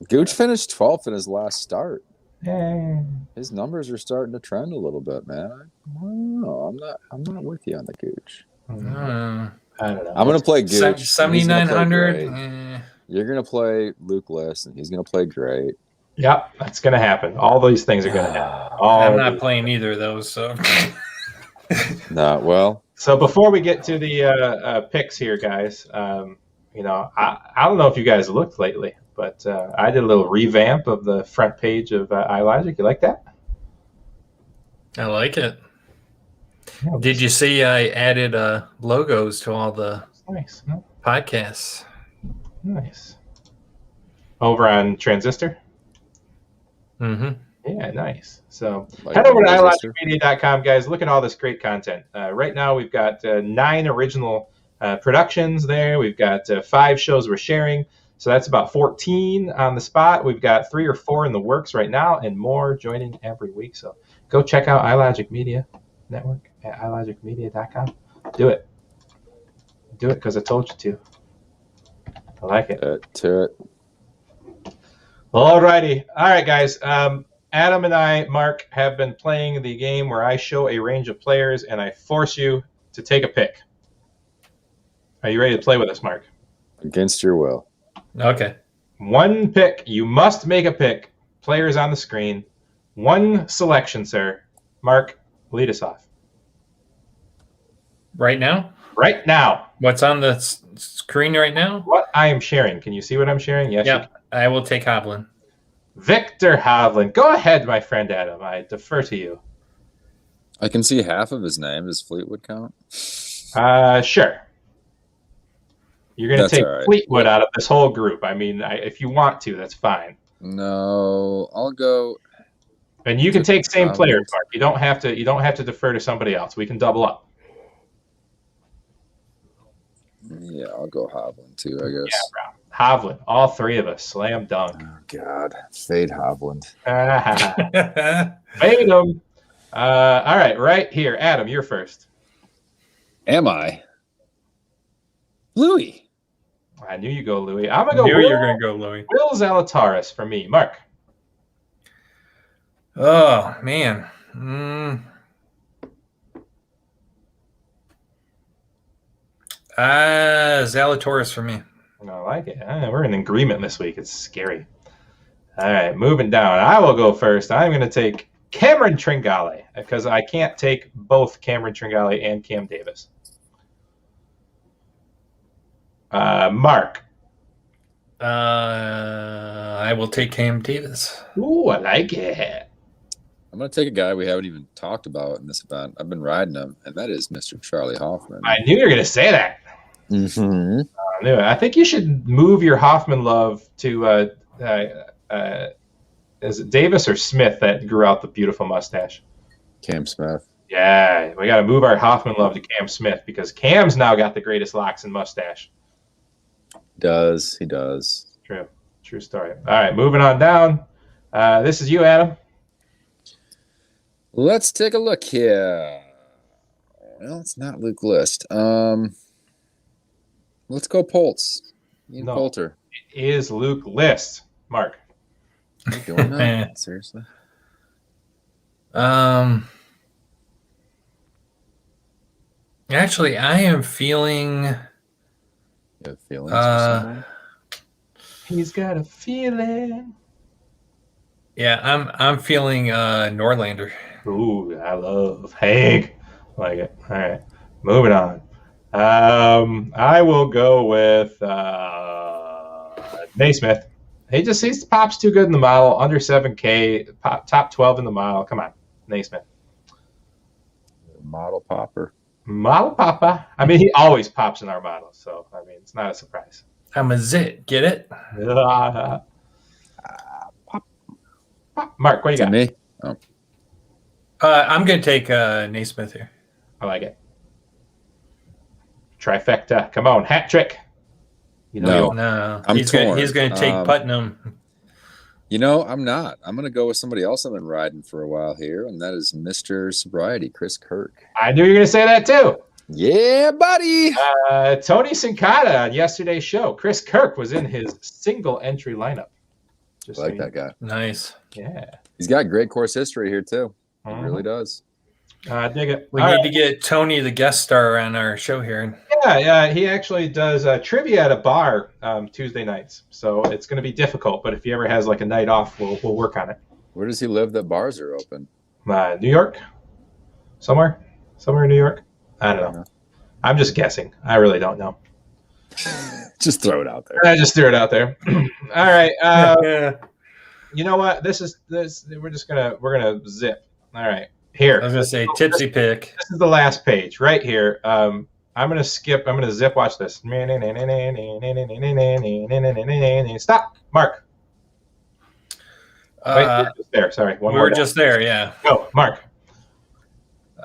S3: Gooch finished 12th in his last start.
S1: Yeah.
S3: His numbers are starting to trend a little bit, man. I'm not with you on the Gooch.
S1: I don't know.
S3: I'm going to play Gooch.
S2: 7,900.
S3: You're going to play Luke List, and he's going to play great.
S1: Yep, that's going to happen. All these things are going to happen.
S2: I'm not playing either of those, so.
S3: Well,
S1: So before we get to the picks here, guys, you know, I don't know if you guys looked lately, but I did a little revamp of the front page of iLogic. You like that?
S2: I like it.
S1: Yeah,
S2: Did you see I added logos to all the
S1: nice. Huh?
S2: podcasts?
S1: Nice. Over on Transistor?
S2: Mm-hmm.
S1: Yeah, nice. So
S3: Like
S1: head over to
S3: Transistor.
S1: ilogicmedia.com, guys. Look at all this great content. Right now, we've got 9 original productions there. We've got 5 shows we're sharing. So that's about 14 on the spot. We've got 3 or 4 in the works right now and more joining every week. So go check out iLogic Media Network at ilogicmedia.com. Do it. Do it because I told you to. I like it.
S3: To it.
S1: All righty. All right, guys. Adam and I, Mark, have been playing the game where I show a range of players and I force you to take a pick. Are you ready to play with us, Mark?
S3: Against your will.
S2: Okay.
S1: 1 pick. You must make a pick. Players on the screen. 1 selection, sir. Mark, lead us off.
S2: Right now?
S1: Right now.
S2: What's on the screen right now?
S1: What I am sharing. Can you see what I'm sharing? Yes.
S2: Yeah, I will take Hoffman.
S1: Victor Hovland. Go ahead, my friend Adam. I defer to you.
S3: I can see half of his name. Does Fleetwood count?
S1: Sure. You're going to
S3: That's
S1: take
S3: all right.
S1: Fleetwood out of this whole group. I mean, if you want to, that's fine.
S3: No, I'll go.
S1: And you can take same
S3: Hovland.
S1: players, Mark. You don't have to defer to somebody else. We can double up.
S3: Yeah, I'll go Hovland too, I
S1: Yeah,
S3: guess.
S1: bro. Hovland. All 3 of us. Slam dunk.
S3: Oh, God. Fade Hovland.
S1: Fade him. All right, right here. Adam, you're first.
S3: Am I? Louis.
S1: I knew you go, Louis. I'm going to go
S2: Knew
S1: Will,
S2: you were going to go, Louis.
S1: Will Zalatoris for me. Mark.
S2: Oh, man. Zalatoris for me.
S1: I like it. We're in agreement this week. It's scary. All right, moving down. I will go first. I'm going to take Cameron Tringale because I can't take both Cameron Tringale and Cam Davis. Mark.
S2: I will take Cam Davis.
S1: Ooh, I like it.
S3: I'm going to take a guy we haven't even talked about in this event. I've been riding him, and that is Mr. Charlie Hoffman.
S1: I knew you were going to say that.
S3: Mm-hmm.
S1: I knew it. I think you should move your Hoffman love to is it Davis or Smith that grew out the beautiful mustache?
S3: Cam Smith.
S1: Yeah, we got to move our Hoffman love to Cam Smith because Cam's now got the greatest locks and mustache.
S3: He does.
S1: True story. All right, moving on down. This is you, Adam.
S3: Let's take a look here. Well, it's not Luke List. Let's go Poltz.
S1: No.
S3: Poulter.
S1: It is Luke List. Mark.
S3: Are you doing that? Seriously?
S2: Actually, I am feeling.
S3: You have feelings for someone?
S1: He's got a feeling.
S2: Yeah, I'm feeling Norlander.
S1: Ooh, I love Hank. Like it. All right, moving on. I will go with Naismith. He pops too good in the model, under 7K, top 12 in the model. Come on, Naismith.
S3: Model popper.
S1: Model papa. I mean, he always pops in our model, so I mean, it's not a surprise.
S2: I'm a zit. Get it?
S1: Mark, what do you
S3: To
S1: got?
S3: me? Oh.
S2: I'm going to take Naismith here.
S1: I like it. Trifecta. Come on, hat trick. You know,
S3: No.
S2: No,
S3: I'm
S2: he's
S3: torn.
S2: going to take Putnam.
S3: You know, I'm not. I'm going to go with somebody else I've been riding for a while here, and that is Mr. Sobriety, Chris Kirk.
S1: I knew you were going to say that too.
S3: Yeah, buddy.
S1: Tony Sincata on yesterday's show. Chris Kirk was in his single entry lineup.
S3: I like that guy.
S2: Nice.
S1: Yeah.
S3: He's got great course history here, too. He
S1: Mhm.
S3: really does.
S1: Dig it.
S2: We
S1: All
S2: need
S1: right.
S2: to get Tony, the guest star, on our show here.
S1: Yeah, he actually does trivia at a bar Tuesday nights. So it's going to be difficult, but if he ever has like a night off, we'll work on it.
S3: Where does he live that bars are open?
S1: New York? Somewhere in New York. I don't know. I'm just guessing. I really don't know.
S3: Just throw it out there.
S1: I just threw it out there. All right.
S2: Yeah.
S1: You know what? This. We're gonna zip. All right. Here.
S2: I was gonna say tipsy pick.
S1: This is the last page right here. I'm gonna skip. I'm gonna zip. Watch this. Stop, Mark. Wait, we're just there. Sorry, one
S2: We
S1: more.
S2: were just there, yeah.
S1: Go, Mark.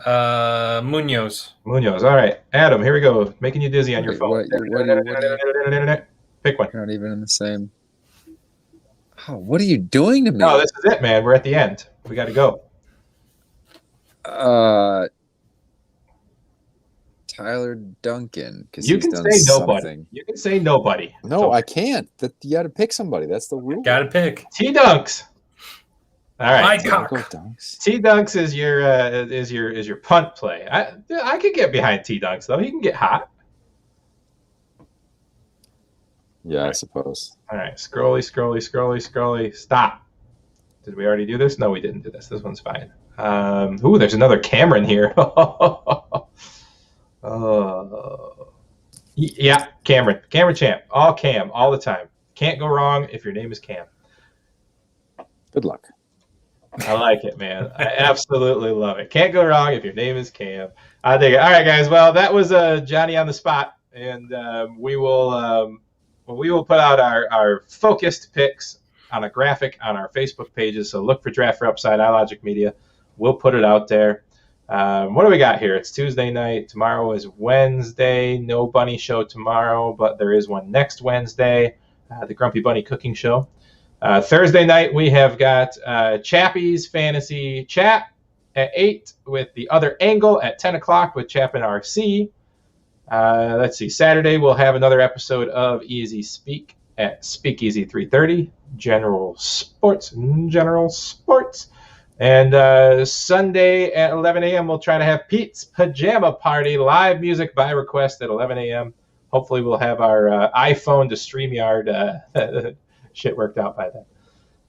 S2: Munoz.
S1: Munoz. All right, Adam. Here we go. Making you dizzy on your
S3: Wait,
S1: phone.
S3: what
S1: Pick one.
S3: You're not even in the same. Oh, what are you doing to me?
S1: No, this is it, man. We're at the end. We got to go.
S3: Tyler Duncan.
S1: You can say nobody. You can say nobody.
S3: No, I can't. You got to pick somebody. That's the rule.
S2: Got to pick.
S1: T Dunks. All right.
S2: My cock.
S1: T Dunks is your punt play. I could get behind T Dunks though. He can get hot.
S3: Yeah, I suppose.
S1: All right. Scrolly. Stop. Did we already do this? No, we didn't do this. This one's fine. Ooh, there's another Cameron here. Yeah, Cameron champ. All Cam, all the time. Can't go wrong if your name is Cam.
S3: Good luck.
S1: I like it, man. I absolutely love it. Can't go wrong if your name is Cam. I dig it. All right, guys. Well, that was Johnny on the spot, and we will put out our focused picks on a graphic on our Facebook pages. So look for Draft for Upside, iLogic Media. We'll put it out there. What do we got here? It's Tuesday night. Tomorrow is Wednesday. No bunny show tomorrow, but there is one next Wednesday, the Grumpy Bunny Cooking Show. Thursday night, we have got Chappie's Fantasy Chat at 8 with The Other Angle at 10 o'clock with Chapin RC. Let's see. Saturday, we'll have another episode of Easy Speak at Speakeasy 3:30. General Sports. And Sunday at 11 a.m., we'll try to have Pete's Pajama Party, live music by request at 11 a.m. Hopefully we'll have our iPhone to StreamYard shit worked out by then.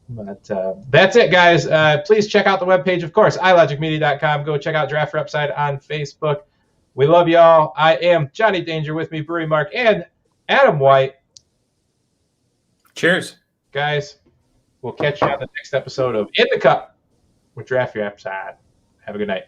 S1: But that's it, guys. Please check out the webpage, of course, ilogicmedia.com. Go check out Draft for Upside on Facebook. We love y'all. I am Johnny Danger, with me, Brewery Mark, and Adam White.
S2: Cheers.
S1: Guys, we'll catch you on the next episode of In the Cup with Draft for Upside. Have a good night.